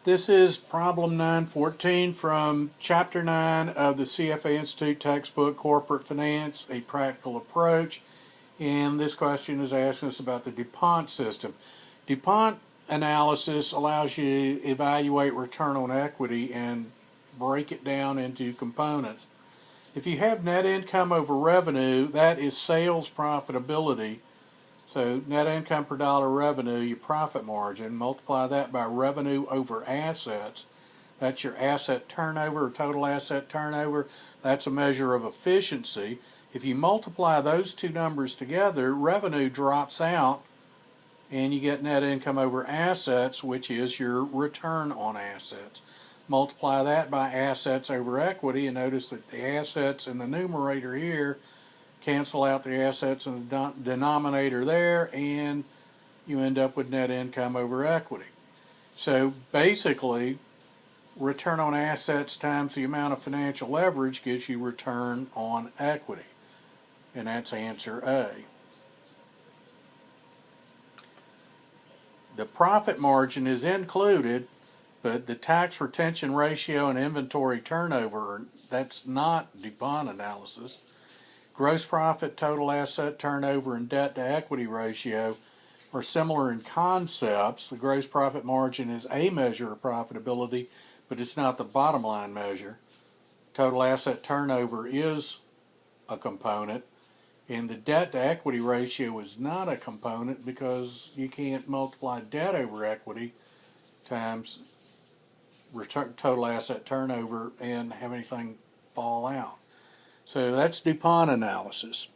This is problem 914 from Chapter 9 of the CFA Institute textbook, Corporate Finance, A Practical Approach. And this question is asking us about the DuPont system. DuPont analysis allows you to evaluate return on equity and break it down into components. If you have net income over revenue, that is sales profitability. So net income per dollar revenue, your profit margin, multiply that by revenue over assets. That's your asset turnover or total asset turnover. That's a measure of efficiency. If you multiply those two numbers together, revenue drops out and you get net income over assets, which is your return on assets. Multiply that by assets over equity, and notice that the assets in the numerator here cancel out the assets in the denominator there, and you end up with net income over equity. So basically, return on assets times the amount of financial leverage gives you return on equity. And that's answer A. The profit margin is included, but the tax retention ratio and inventory turnover, that's not DuPont analysis. Gross profit, total asset turnover, and debt to equity ratio are similar in concepts. The gross profit margin is a measure of profitability, but it's not the bottom line measure. Total asset turnover is a component, and the debt to equity ratio is not a component because you can't multiply debt over equity times total asset turnover and have anything fall out. So that's DuPont analysis.